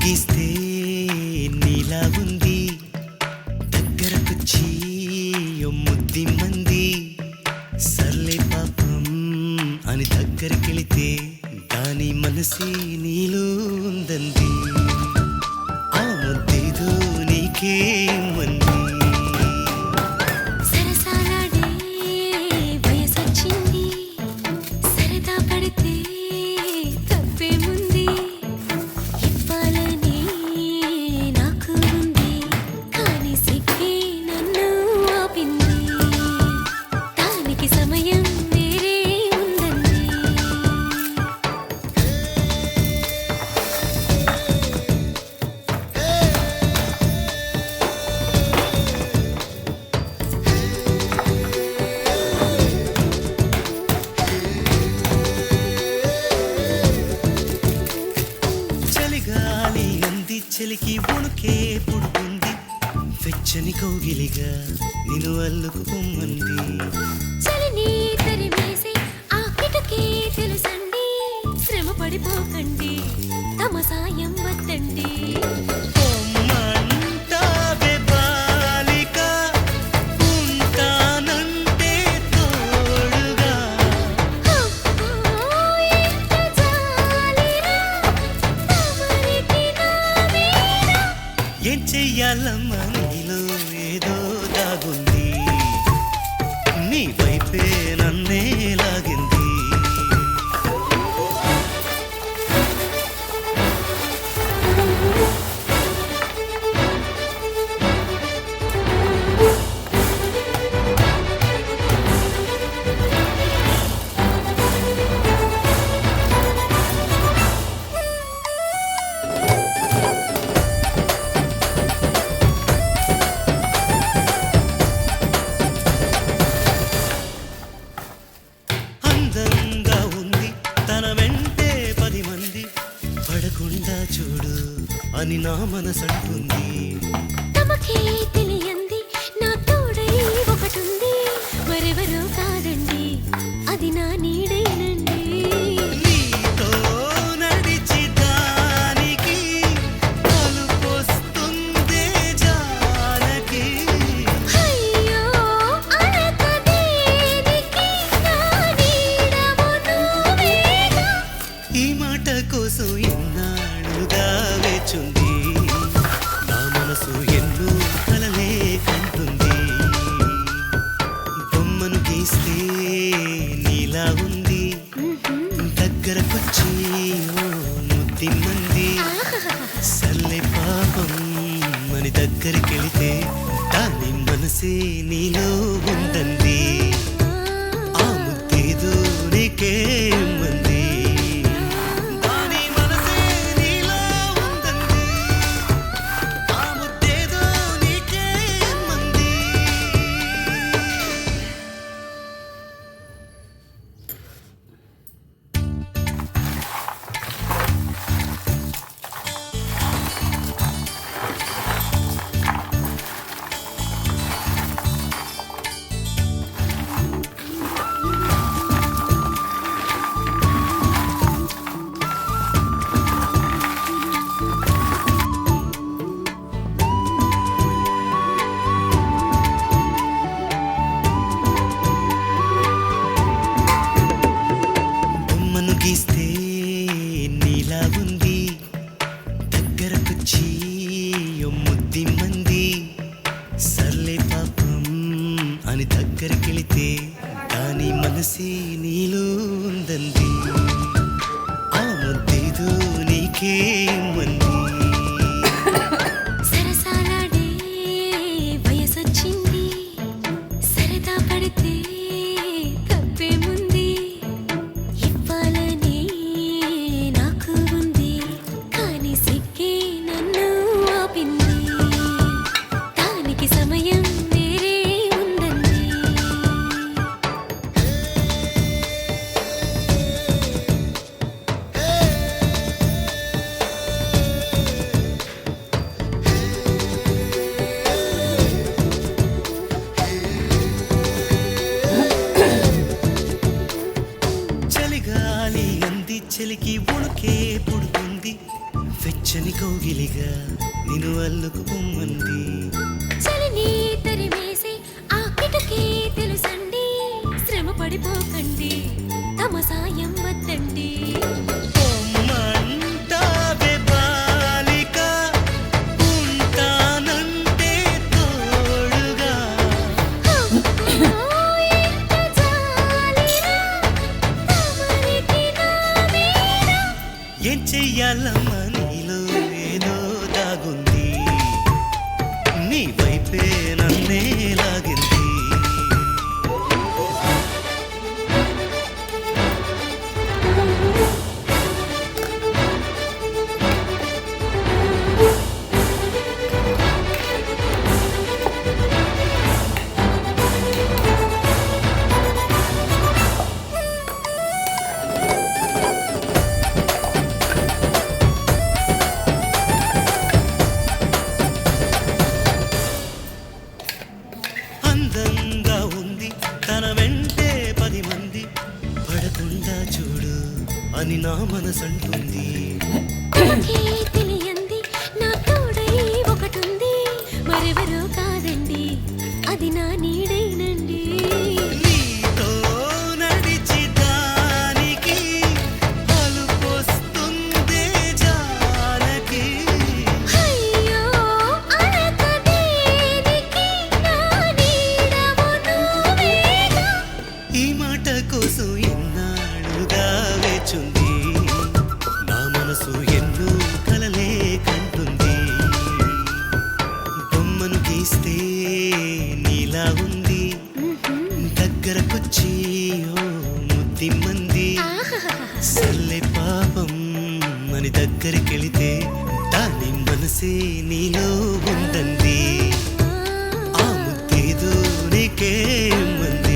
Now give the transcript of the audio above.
గీస్తే నీలా ఉంది దగ్గరకొచ్చి ముద్ది మంది సర్లే పాపం అని దగ్గరికెళితే దాని మనసే నీలో ఉందంది ఆ ముద్దేదో నీకే మంది చెలికి ఉణుకే పుడుతుంది వెచ్చని కౌగిలిగా నిన్ను అల్లుకు పొమ్మంది చలిని తరిమేసి ఆ కిటకే తెలుసండి శ్రమ పడిపోకండి తమ సాయం వద్దండి ఏం చెయ్యాలమ్మా నీలో ఏదో దాగుంది నీ వైపే నన్నే లాగింది చూడు అని నా మనసంటుంది తమకే తెలియంది నా తోడై ఒకటుంది మరెవరో కాదండి అది నా నీడేనండి నీతో నడిచి దానికి కలుపొస్తుందే జానకి అయ్యో అనక దేనికి నా నీడవు నువ్వేగా ఈ మాట కోసం ఎన్నాళ్ళుగా వేచుంది నా మనసు ఎన్నో కలలే కంటుంది బొమ్మను గీస్తే నీలా ఉంది దగ్గరకొచ్చి ముద్ది మంది సర్లే పాపం అని దగ్గరికెళితే దాని మనసే నీలో ఉందండి ఆ ముద్దేదో నీకే మంది వెచ్చని కౌగిలిగా నిన్ను అల్లుకు పొమ్మంది. చలిని తరిమేసి ఆ కిటకే తెలుసండి, శ్రమ పడిపోకండి, తమ సాయం వద్దండి. పొమ్మంటావే బాలిక, ఉంటానంటే తోడుగా. అమ్మో, ఎంత జాలిరా, తమరికి నా మీద. ఏం చెయ్యాలమ్మా నీలో ఏదో దాగుంది, నీ వైపే నన్నే లాగింది. అందంగా ఉంది తన వెంటే 10 మంది, పడకుండా చూడు అని నా మనసంటుంది. తమకే తెలియంది నా తోడై ఒకటుంది, మరెవరో కాదండి, అది నా నీడేనండి. నీతో నడిచి దానికి అలుపొస్తుందే జానకి. అయ్యో అనక దేనికి, నా నీడవు నువ్వేగా. ఈ మాట కోసం ఎన్నాళ్ళుగా వేచుంది, నా మనసు ఎన్నో కలలే కంటుంది. బొమ్మను గీస్తే నీలా ఉంది, దగ్గరకొచ్చి ఓ ముద్దిమ్మంది. సల్లే పాపం అని దగ్గరికెళితే దాని మనసే నీలో ఉందంది. ఆ ముద్దేదో నీకేమంది.